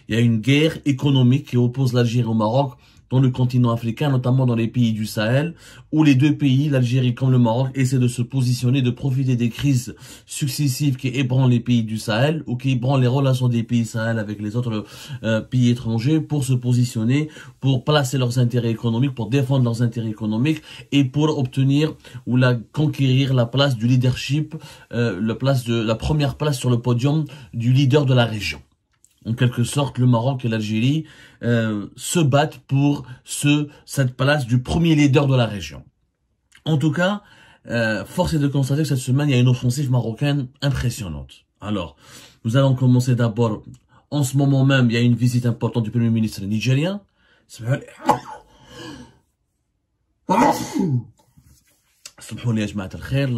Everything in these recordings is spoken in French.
Il y a une guerre économique qui oppose l'Algérie au Maroc dans le continent africain, notamment dans les pays du Sahel, où les deux pays, l'Algérie comme le Maroc, essaient de se positionner, de profiter des crises successives qui ébranlent les pays du Sahel ou qui ébranlent les relations des pays Sahel avec les autres pays étrangers pour se positionner, pour placer leurs intérêts économiques, pour défendre leurs intérêts économiques et pour obtenir ou conquérir la place du leadership, la première place sur le podium du leader de la région. En quelque sorte, le Maroc et l'Algérie se battent pour cette place du premier leader de la région. En tout cas, force est de constater que cette semaine, il y a une offensive marocaine impressionnante. Alors, nous allons commencer d'abord, en ce moment même, il y a une visite importante du Premier ministre nigérien. La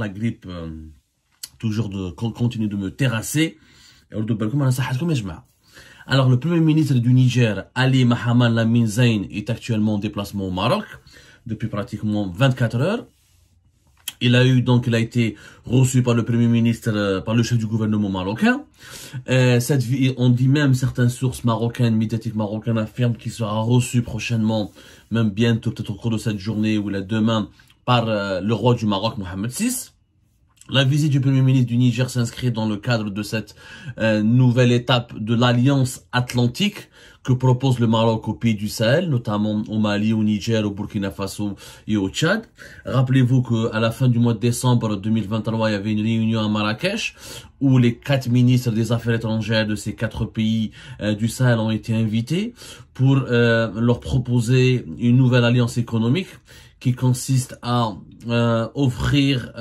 grippe continue de me terrasser. Alors, le Premier ministre du Niger, Ali Mohamed Lamine Zein, est actuellement en déplacement au Maroc depuis pratiquement 24 heures. Il a été reçu par le Premier ministre, par le chef du gouvernement marocain. On dit même, certaines sources marocaines, médiatiques marocaines affirment qu'il sera reçu prochainement, même bientôt, peut-être au cours de cette journée ou demain, par le roi du Maroc, Mohamed VI. La visite du Premier ministre du Niger s'inscrit dans le cadre de cette nouvelle étape de l'Alliance Atlantique que propose le Maroc aux pays du Sahel, notamment au Mali, au Niger, au Burkina Faso et au Tchad. Rappelez-vous qu'à la fin du mois de décembre 2023, il y avait une réunion à Marrakech où les 4 ministres des Affaires étrangères de ces 4 pays du Sahel ont été invités pour leur proposer une nouvelle alliance économique qui consiste à offrir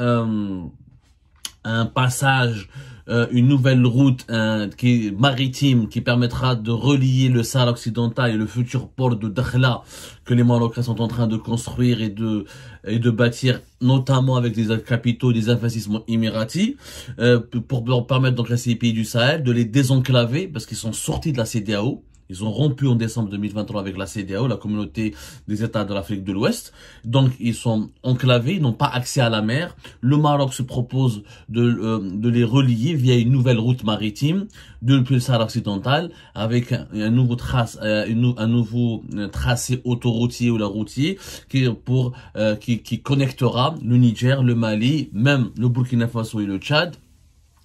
un passage, une nouvelle route maritime qui permettra de relier le Sahara occidental et le futur port de Dakhla que les Marocains sont en train de construire et de bâtir, notamment avec des capitaux, des investissements émiratis, pour leur permettre donc à ces pays du Sahel de les désenclaver parce qu'ils sont sortis de la CEDEAO. Ils ont rompu en décembre 2023 avec la CEDEAO, la communauté des États de l'Afrique de l'Ouest. Donc, ils sont enclavés, ils n'ont pas accès à la mer. Le Maroc se propose de les relier via une nouvelle route maritime depuis le Sahara occidental avec un nouveau tracé autoroutier ou la routier qui connectera le Niger, le Mali, même le Burkina Faso et le Tchad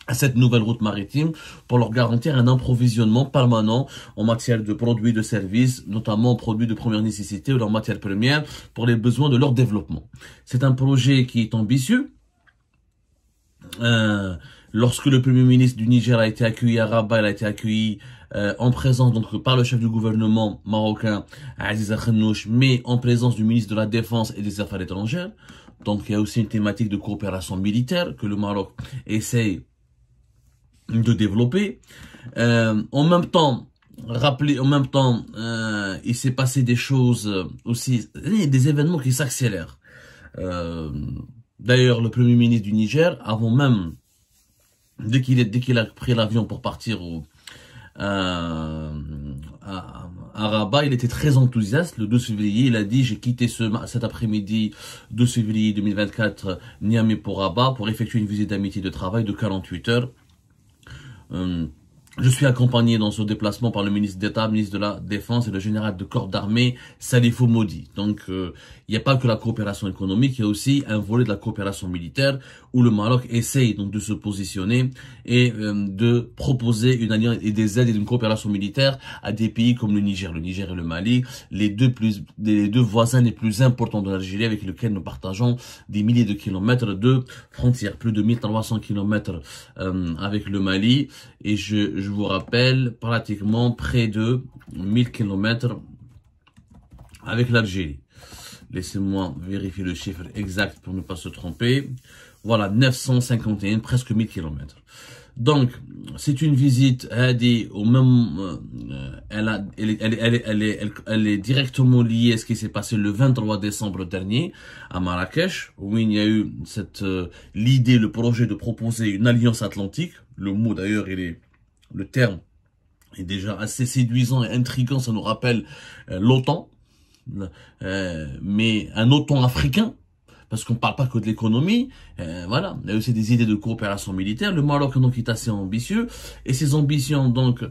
à cette nouvelle route maritime pour leur garantir un approvisionnement permanent en matière de produits de services, notamment en produits de première nécessité ou en matières premières pour les besoins de leur développement. C'est un projet qui est ambitieux. Lorsque le Premier ministre du Niger a été accueilli à Rabat, il a été accueilli en présence donc par le chef du gouvernement marocain Aziz Akhnouch, mais en présence du ministre de la Défense et des Affaires étrangères. Donc il y a aussi une thématique de coopération militaire que le Maroc essaye de développer. En même temps, il s'est passé des choses aussi, des événements qui s'accélèrent. D'ailleurs, le Premier ministre du Niger, avant même, dès qu'il a pris l'avion pour partir à Rabat, il était très enthousiaste. Le 12 février, il a dit: j'ai quitté cet après-midi 12 février 2024 Niamey pour Rabat pour effectuer une visite d'amitié de travail de 48 heures. Je suis accompagné dans ce déplacement par le ministre d'État, ministre de la Défense et le général de corps d'armée Salifou Modi. Donc, il n'y a pas que la coopération économique, il y a aussi un volet de la coopération militaire où le Maroc essaye donc de se positionner et de proposer une alliance et des aides et une coopération militaire à des pays comme le Niger et le Mali, les deux voisins les plus importants de l'Algérie avec lesquels nous partageons des milliers de kilomètres de frontières, plus de 1300 kilomètres avec le Mali, et je vous rappelle, pratiquement près de 1000 km avec l'Algérie. Laissez-moi vérifier le chiffre exact pour ne pas se tromper. Voilà, 951, presque 1000 km. Donc, c'est une visite, elle est directement liée à ce qui s'est passé le 23 décembre dernier à Marrakech, où il y a eu l'idée, le projet de proposer une alliance atlantique. Le mot d'ailleurs, le terme est déjà assez séduisant et intriguant, ça nous rappelle l'OTAN, mais un OTAN africain, parce qu'on ne parle pas que de l'économie, voilà, il y a aussi des idées de coopération militaire. Le Maroc donc est assez ambitieux, et ces ambitions donc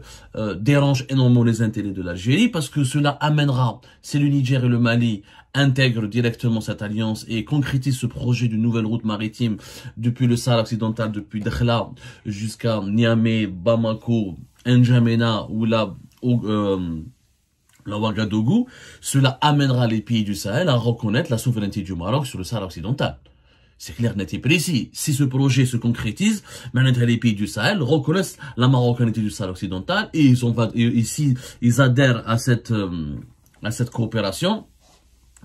dérangent énormément les intérêts de l'Algérie, parce que cela amènera, si le Niger et le Mali intègrent directement cette alliance et concrétisent ce projet d'une nouvelle route maritime depuis le Sahara occidental, depuis Dakhla jusqu'à Niamey, Bamako, N'Djamena ou la Ouagadougou, cela amènera les pays du Sahel à reconnaître la souveraineté du Maroc sur le Sahara occidental. C'est clair, net et précis. Si ce projet se concrétise, maintenant les pays du Sahel reconnaissent la marocanité du Sahara occidental, et ici ils adhèrent à cette coopération.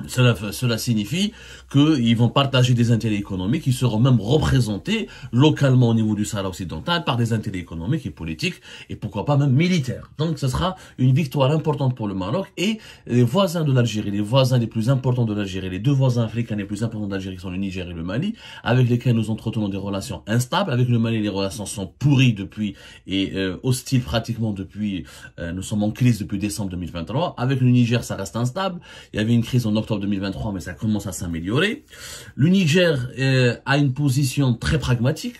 Cela signifie qu'ils vont partager des intérêts économiques, qui seront même représentés localement au niveau du Sahara occidental par des intérêts économiques et politiques, et pourquoi pas même militaires. Donc ce sera une victoire importante pour le Maroc, et les voisins de l'Algérie, les voisins les plus importants de l'Algérie, les deux voisins africains les plus importants d'Algérie sont le Niger et le Mali, avec lesquels nous entretenons des relations instables. Avec le Mali, les relations sont pourries depuis, et hostiles pratiquement depuis, nous sommes en crise depuis décembre 2023. Avec le Niger, ça reste instable. Il y avait une crise en octobre 2023, mais ça commence à s'améliorer. Le Niger a une position très pragmatique.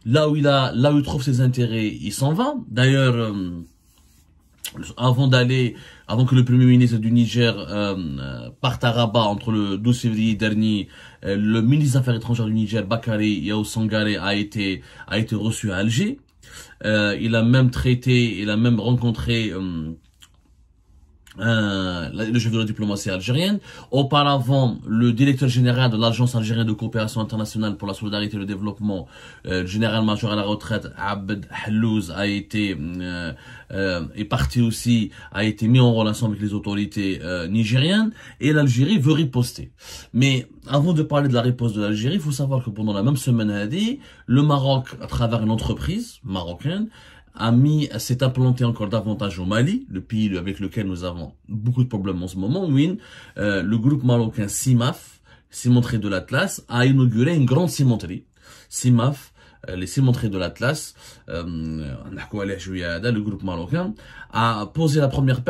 Là où il trouve ses intérêts, il s'en va. D'ailleurs, avant que le Premier ministre du Niger parte à Rabat entre le 12 février dernier, le ministre des Affaires étrangères du Niger, Bakary Yao Sangaré, a été reçu à Alger. Il a même rencontré le chef de la diplomatie algérienne. Auparavant, le directeur général de l'Agence algérienne de coopération internationale pour la solidarité et le développement, général-major à la retraite, Abd Hallouz, est parti aussi, a été mis en relation avec les autorités nigériennes, et l'Algérie veut riposter. Mais avant de parler de la riposte de l'Algérie, il faut savoir que pendant la même semaine, le Maroc, à travers une entreprise marocaine, s'est implanté encore davantage au Mali, le pays avec lequel nous avons beaucoup de problèmes en ce moment, où le groupe marocain CIMAF, Cimenterie de l'Atlas, a inauguré une grande cimenterie. CIMAF, les cimenteries de l'Atlas, le groupe marocain, a posé sa première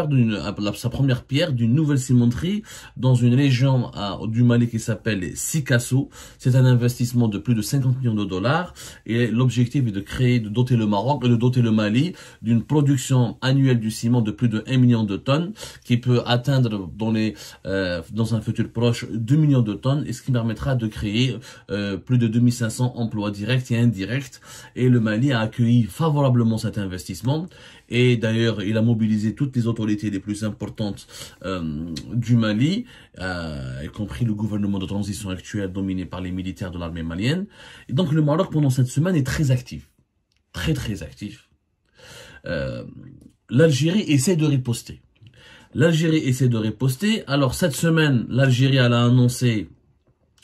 pierre d'une nouvelle cimenterie dans une région du Mali qui s'appelle Sikasso. C'est un investissement de plus de 50 millions de dollars, et l'objectif est de doter le Maroc et de doter le Mali d'une production annuelle du ciment de plus de 1 million de tonnes, qui peut atteindre dans un futur proche 2 millions de tonnes, et ce qui permettra de créer plus de 2500 emplois directs et indirects. Et le Mali a accueilli favorablement cet investissement, et d'ailleurs il a mobilisé toutes les autorités les plus importantes du Mali, y compris le gouvernement de transition actuel dominé par les militaires de l'armée malienne. Et donc le Maroc pendant cette semaine est très actif, très actif. L'Algérie essaie de riposter. Alors cette semaine, l'Algérie a annoncé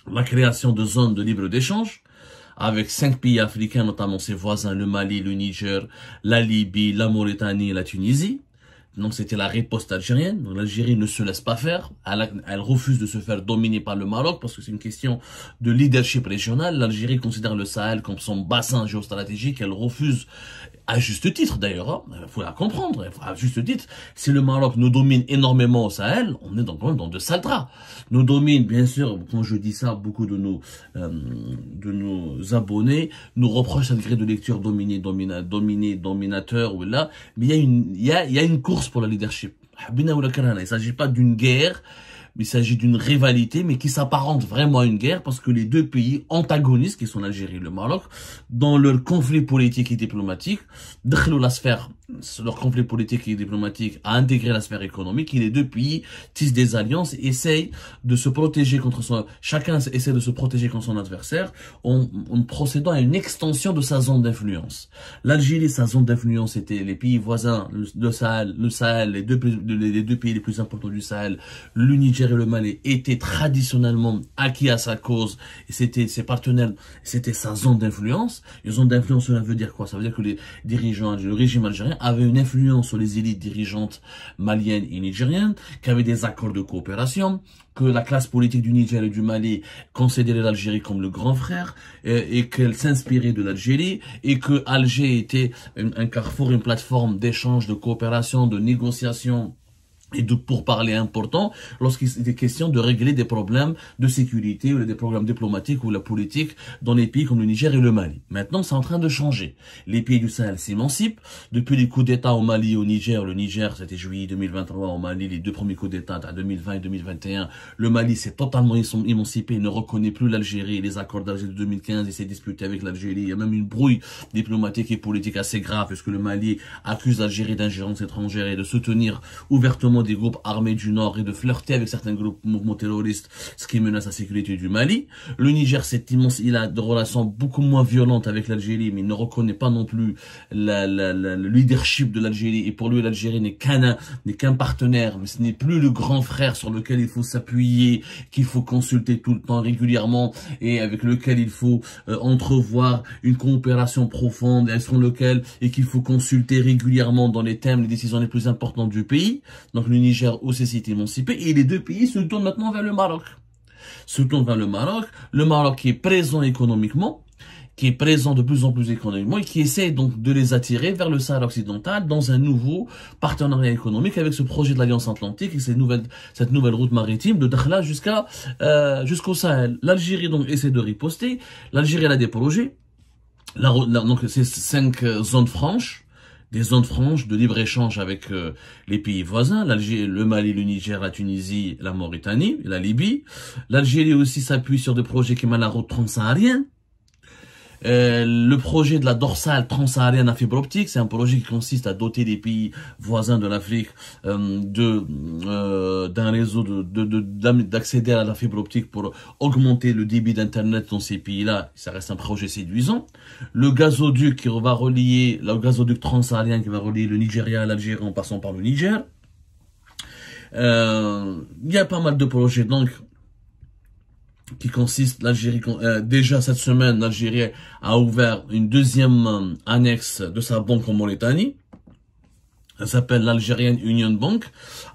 la création de zones de libre-échange avec 5 pays africains, notamment ses voisins, le Mali, le Niger, la Libye, la Mauritanie et la Tunisie. Donc c'était la riposte algérienne. Donc l'Algérie ne se laisse pas faire. Elle refuse de se faire dominer par le Maroc, parce que c'est une question de leadership régional. L'Algérie considère le Sahel comme son bassin géostratégique. Elle refuse, à juste titre d'ailleurs, il faut la comprendre, à juste titre. Si le Maroc nous domine énormément au Sahel, on est donc dans de sales draps. Nous domine, bien sûr, quand je dis ça, beaucoup de nos abonnés nous reprochent cette grille de lecture dominateur, ou là, mais il y a une course pour le leadership. Il ne s'agit pas d'une guerre, mais il s'agit d'une rivalité, mais qui s'apparente vraiment à une guerre, parce que les deux pays antagonistes, qui sont l'Algérie et le Maroc, dans leur conflit politique et diplomatique, leur conflit politique et diplomatique a intégré la sphère économique, et les deux pays tissent des alliances, essayent de se protéger chacun essaie de se protéger contre son adversaire, en procédant à une extension de sa zone d'influence. L'Algérie, sa zone d'influence était les pays voisins, le Sahel, les deux pays les plus importants du Sahel, le Niger et le Mali, étaient traditionnellement acquis à sa cause, et c'était ses partenaires, c'était sa zone d'influence. Une zone d'influence, cela veut dire quoi? Ça veut dire que le régime algérien avait une influence sur les élites dirigeantes maliennes et nigériennes, qui avaient des accords de coopération, que la classe politique du Niger et du Mali considérait l'Algérie comme le grand frère, et qu'elle s'inspirait de l'Algérie, et que Alger était un carrefour, une plateforme d'échange, de coopération, de négociation et de pourparlers importants lorsqu'il était question de régler des problèmes de sécurité ou des problèmes diplomatiques ou la politique dans les pays comme le Niger et le Mali. Maintenant, c'est en train de changer. Les pays du Sahel s'émancipent. Depuis les coups d'État au Mali et au Niger, le Niger, c'était juillet 2023, au Mali, les deux premiers coups d'État, en 2020 et 2021, le Mali s'est totalement émancipé, il ne reconnaît plus l'Algérie, les accords d'Alger de 2015, il s'est disputé avec l'Algérie. Il y a même une brouille diplomatique et politique assez grave, puisque le Mali accuse l'Algérie d'ingérence étrangère et de soutenir ouvertement des groupes armés du Nord et de flirter avec certains groupes mouvements terroristes, ce qui menace la sécurité du Mali. Le Niger, c'est immense, il a des relations beaucoup moins violentes avec l'Algérie, mais il ne reconnaît pas non plus le leadership de l'Algérie. Et pour lui, l'Algérie n'est qu'un partenaire, mais ce n'est plus le grand frère sur lequel il faut s'appuyer, qu'il faut consulter tout le temps régulièrement et avec lequel il faut entrevoir une coopération profonde et qu'il faut consulter régulièrement dans les thèmes, les décisions les plus importantes du pays. Donc le Niger aussi s'est émancipé et les deux pays se tournent maintenant vers le Maroc. Le Maroc qui est présent économiquement, qui est présent de plus en plus économiquement et qui essaie donc de les attirer vers le Sahel occidental dans un nouveau partenariat économique avec ce projet de l'Alliance Atlantique et cette nouvelle route maritime de Dakhla jusqu'au Sahel. L'Algérie donc essaie de riposter. L'Algérie elle a des projets. Donc c'est 5 zones franches. Des zones franches de libre-échange avec les pays voisins, l'Algérie, le Mali, le Niger, la Tunisie, la Mauritanie, la Libye. L'Algérie aussi s'appuie sur des projets qui mènent la route transsaharienne. Le projet de la dorsale transsaharienne à fibre optique, c'est un projet qui consiste à doter les pays voisins de l'Afrique d'un réseau d'accéder à la fibre optique pour augmenter le débit d'internet dans ces pays-là. Ça reste un projet séduisant. Le gazoduc le gazoduc transsaharien qui va relier le Nigeria à l'Algérie en passant par le Niger. Il y a pas mal de projets donc qui consiste, déjà cette semaine, l'Algérie a ouvert une deuxième annexe de sa banque en Mauritanie. Elle s'appelle l'Algerian Union Bank.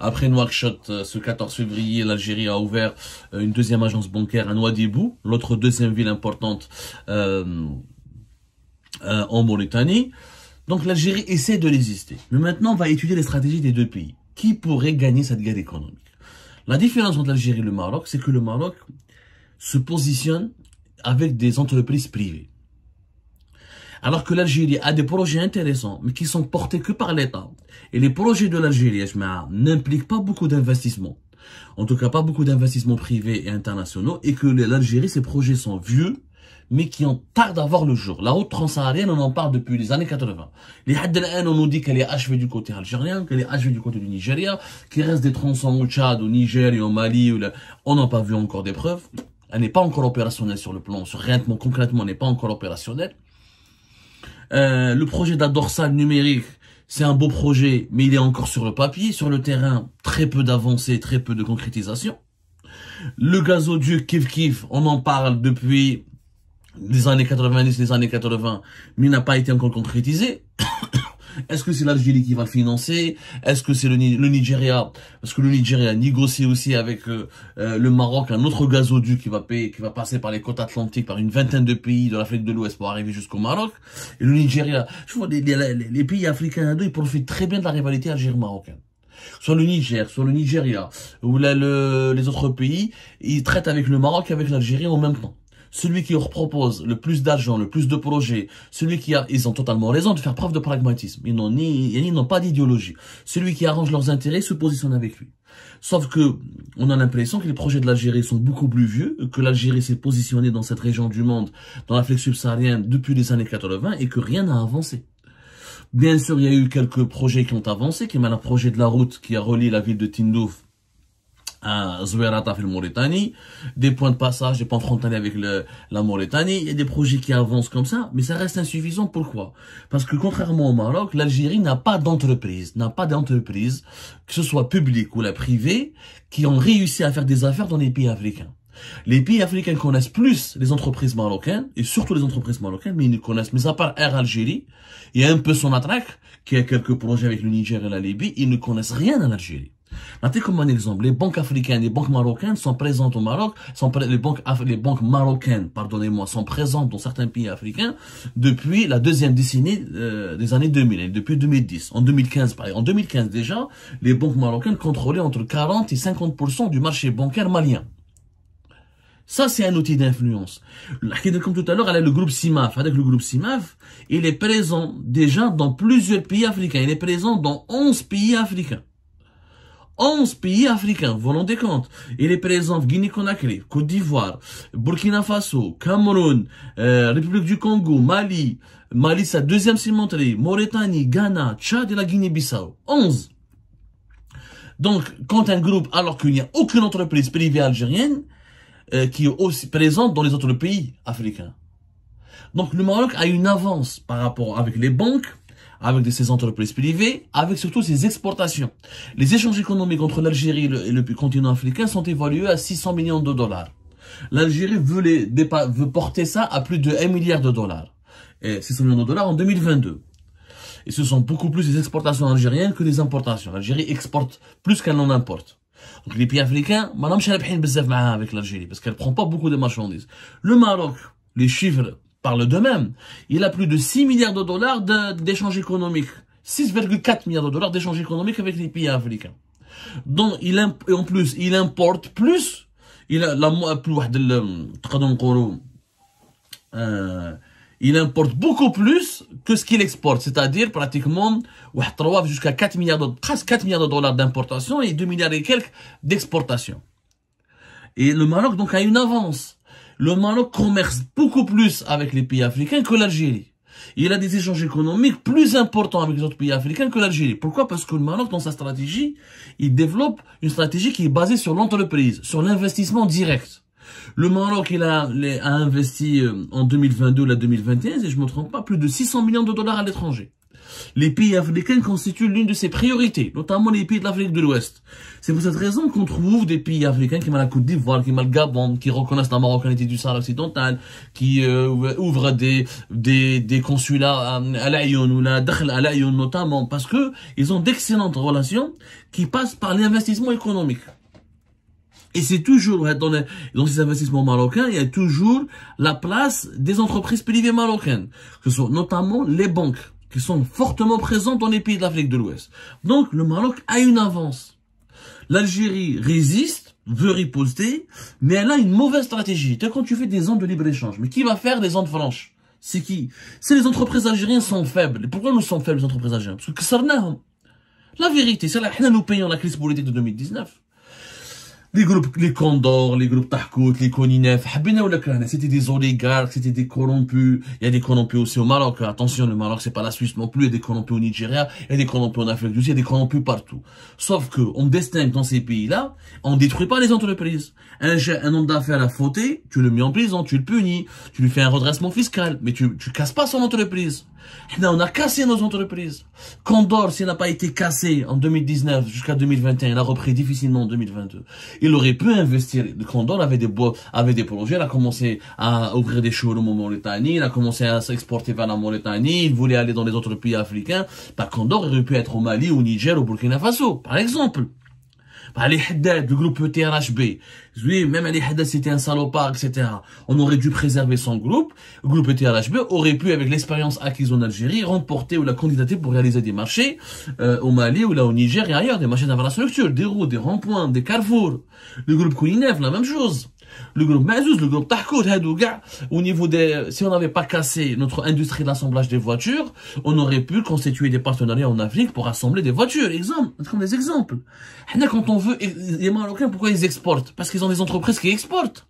Après Nouakchott, ce 14 février, l'Algérie a ouvert une deuxième agence bancaire à Nouadhibou, l'autre deuxième ville importante en Mauritanie. Donc l'Algérie essaie de résister. Mais maintenant, on va étudier les stratégies des deux pays. Qui pourrait gagner cette guerre économique? La différence entre l'Algérie et le Maroc, c'est que le Maroc se positionne avec des entreprises privées. Alors que l'Algérie a des projets intéressants, mais qui sont portés que par l'État. Et les projets de l'Algérie, n'impliquent pas beaucoup d'investissements. En tout cas, pas beaucoup d'investissements privés et internationaux. Et que l'Algérie, ses projets sont vieux, mais qui ont tardé à voir le jour. La route transsaharienne, on en parle depuis les années 80. Les Haddel, on nous dit qu'elle est achevée du côté algérien, qu'elle est achevée du côté du Nigeria, qu'il reste des tronçons au Tchad, au Niger et au Mali. On n'a pas vu encore des preuves. Elle n'est pas encore opérationnelle concrètement, elle n'est pas encore opérationnelle. Le projet de la dorsale numérique, c'est un beau projet, mais il est encore sur le papier. Sur le terrain, très peu d'avancées, très peu de concrétisation. Le gazoduc Kif, on en parle depuis les années 90, les années 80, mais il n'a pas été encore concrétisé. Est-ce que c'est l'Algérie qui va le financer? Est-ce que c'est le Nigeria? Parce que le Nigeria négocie aussi avec le Maroc un autre gazoduc qui va passer par les côtes atlantiques, par une vingtaine de pays de l'Afrique de l'Ouest pour arriver jusqu'au Maroc. Et le Nigeria, je vois les pays africains, ils profitent très bien de la rivalité algéro-marocaine. Soit le Niger, soit le Nigeria, ou les autres pays, ils traitent avec le Maroc et avec l'Algérie en même temps. Celui qui leur propose le plus d'argent, le plus de projets, ils ont totalement raison de faire preuve de pragmatisme. Ils n'ont pas d'idéologie. Celui qui arrange leurs intérêts se positionne avec lui. Sauf que, on a l'impression que les projets de l'Algérie sont beaucoup plus vieux, que l'Algérie s'est positionnée dans cette région du monde, dans l'Afrique subsaharienne, depuis les années 80, et que rien n'a avancé. Bien sûr, il y a eu quelques projets qui ont avancé, comme le projet de la route qui a relié la ville de Tindouf à Zouérata en Mauritanie, des points de passage, des points frontaliers avec la Mauritanie. Il y a des projets qui avancent comme ça, mais ça reste insuffisant. Pourquoi? Parce que contrairement au Maroc, l'Algérie n'a pas d'entreprise, que ce soit publique ou la privée, qui ont réussi à faire des affaires dans les pays africains. Les pays africains connaissent plus les entreprises marocaines, et surtout les entreprises marocaines, mais ils ne connaissent, mais à part Air Algérie, et un peu Sonatrach, qui a quelques projets avec le Niger et la Libye, ils ne connaissent rien en Algérie. Notez comme un exemple, les banques africaines, les banques marocaines sont présentes au Maroc, les banques marocaines, pardonnez-moi, sont présentes dans certains pays africains depuis la deuxième décennie des années 2000, depuis 2010. En 2015, par exemple, en 2015 déjà, les banques marocaines contrôlaient entre 40 et 50% du marché bancaire malien. Ça, c'est un outil d'influence. Comme tout à l'heure, elle a le groupe CIMAF. Avec le groupe CIMAF, il est présent déjà dans plusieurs pays africains. Il est présent dans 11 pays africains. 11 pays africains, vous vous rendez compte? Il est présent en Guinée-Conakry, Côte d'Ivoire, Burkina Faso, Cameroun, République du Congo, Mali, sa deuxième cimenterie, Mauritanie, Ghana, Tchad et la Guinée-Bissau. 11. Donc, quand un groupe, alors qu'il n'y a aucune entreprise privée algérienne, qui est aussi présente dans les autres pays africains. Donc le Maroc a une avance par rapport avec les banques, avec ces entreprises privées, avec surtout ses exportations. Les échanges économiques entre l'Algérie et le continent africain sont évalués à 600 millions de dollars. L'Algérie veut porter ça à plus de 1 milliard de dollars. Et 600 millions de dollars en 2022. Et ce sont beaucoup plus les exportations algériennes que les importations. L'Algérie exporte plus qu'elle n'en importe. Donc les pays africains, madame Chalabhin bezaf avec l'Algérie, parce qu'elle prend pas beaucoup de marchandises. Le Maroc, les chiffres parlent d'eux-mêmes. Il a plus de 6 milliards de dollars d'échanges économiques. 6,4 milliards de dollars d'échanges économiques avec les pays africains. Donc, en plus, il importe plus. Il importe beaucoup plus que ce qu'il exporte, c'est-à-dire pratiquement jusqu'à 4 milliards presque 4 milliards de dollars d'importation et 2 milliards et quelques d'exportation. Et le Maroc donc a une avance. Le Maroc commerce beaucoup plus avec les pays africains que l'Algérie. Il a des échanges économiques plus importants avec les autres pays africains que l'Algérie. Pourquoi? Parce que le Maroc, dans sa stratégie, il développe une stratégie qui est basée sur l'entreprise, sur l'investissement direct. Le Maroc, il a investi en 2022 ou la 2021, et je ne me trompe pas, plus de 600 millions de dollars à l'étranger. Les pays africains constituent l'une de ses priorités, notamment les pays de l'Afrique de l'Ouest. C'est pour cette raison qu'on trouve des pays africains qui ont la Côte d'Ivoire, qui ont le Gabon, qui reconnaissent la marocanité du Sahara occidental, qui ouvrent des consulats à l'Aïon ou la Dakhl à l'Aïon notamment, parce que ils ont d'excellentes relations qui passent par l'investissement économique. Et c'est toujours, dans ces investissements marocains, il y a toujours la place des entreprises privées marocaines, que sont notamment les banques, qui sont fortement présentes dans les pays de l'Afrique de l'Ouest. Donc, le Maroc a une avance. L'Algérie résiste, veut riposter, mais elle a une mauvaise stratégie. Quand tu fais des zones de libre-échange, mais qui va faire des zones franches? C'est qui? C'est les entreprises algériennes sont faibles. Et pourquoi nous sommes faibles, les entreprises algériennes? Parce que Kassarnahum. La vérité, c'est là, nous payons la crise politique de 2019. Les groupes, les Condor, les groupes Tahkout, les Koninef, c'était des oligarques, c'était des corrompus. Il y a des corrompus aussi au Maroc. Attention, le Maroc, c'est pas la Suisse non plus. Il y a des corrompus au Nigeria, il y a des corrompus en Afrique du Sud, il y a des corrompus partout. Sauf que, on distingue dans ces pays-là, on détruit pas les entreprises. Un homme d'affaires a fauté, tu le mets en prison, tu le punis, tu lui fais un redressement fiscal, mais tu casses pas son entreprise. On a cassé nos entreprises. Condor, s'il n'a pas été cassé en 2019 jusqu'à 2021, il a repris difficilement en 2022. Il aurait pu investir. Condor avait des projets, il a commencé à ouvrir des showrooms en Mauritanie, il a commencé à s'exporter vers la Mauritanie, il voulait aller dans les autres pays africains. Condor aurait pu être au Mali, au Niger, au Burkina Faso, par exemple. Ali Haddad, le groupe TRHB. Oui, même Ali Haddad, c'était un salopard, etc. On aurait dû préserver son groupe. Le groupe TRHB aurait pu, avec l'expérience acquise en Algérie, remporter ou la candidater pour réaliser des marchés au Mali ou là au Niger et ailleurs, des marchés d'infrastructure, des routes, des ronds-points, des carrefours. Le groupe Kouinef, la même chose. Le groupe Mazouz, le groupe Tahkout, au niveau si on n'avait pas cassé notre industrie d'assemblage des voitures, on aurait pu constituer des partenariats en Afrique pour assembler des voitures. Comme des exemples. Quand on veut, les Marocains, pourquoi ils exportent? Parce qu'ils ont des entreprises qui exportent.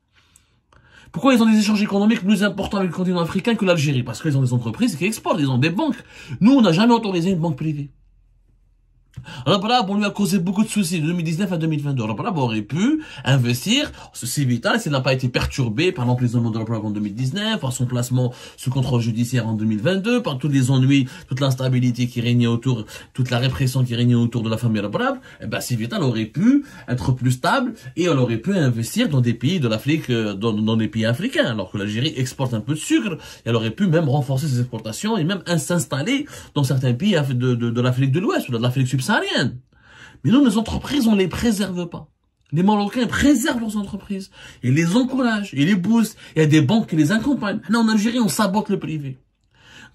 Pourquoi ils ont des échanges économiques plus importants avec le continent africain que l'Algérie? Parce qu'ils ont des entreprises qui exportent, ils ont des banques. Nous, on n'a jamais autorisé une banque privée. Rabrab, on lui a causé beaucoup de soucis de 2019 à 2022. Rabrab aurait pu investir, c'est vital, s'il n'a pas été perturbé par l'emprisonnement de Rabrab en 2019, par son placement sous contrôle judiciaire en 2022, par tous les ennuis, toute l'instabilité qui régnait autour, toute la répression qui régnait autour de la famille Rabrab, c'est vital aurait pu être plus stable et elle aurait pu investir dans des pays de l'Afrique, dans des pays africains, alors que l'Algérie exporte un peu de sucre, et elle aurait pu même renforcer ses exportations et même s'installer dans certains pays de l'Afrique de l'Ouest ou de l'Afrique subsaharienne. Mais nous, les entreprises, on les préserve pas. Les Marocains préservent leurs entreprises. Ils les encouragent, ils les boostent. Il y a des banques qui les accompagnent. Là, en Algérie, on sabote le privé.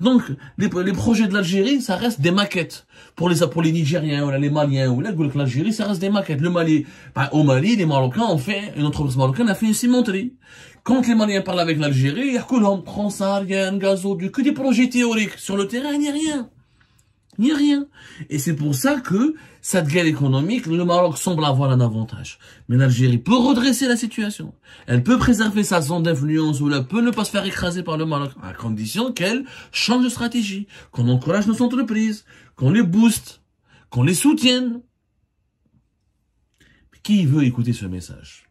Donc, les projets de l'Algérie, ça reste des maquettes. Pour les Nigériens, ou les Maliens, ou l'Algérie, ça reste des maquettes. Le Mali, au Mali, les Marocains ont fait, une entreprise marocaine a fait une cimenterie. Quand les Maliens parlent avec l'Algérie, il y a Transsaharienne, gazoduc, que des projets théoriques. Sur le terrain, il n'y a rien. Il n'y a rien. Et c'est pour ça que, cette guerre économique, le Maroc semble avoir un avantage. Mais l'Algérie peut redresser la situation. Elle peut préserver sa zone d'influence ou elle peut ne pas se faire écraser par le Maroc, à condition qu'elle change de stratégie, qu'on encourage nos entreprises, qu'on les booste, qu'on les soutienne. Mais qui veut écouter ce message?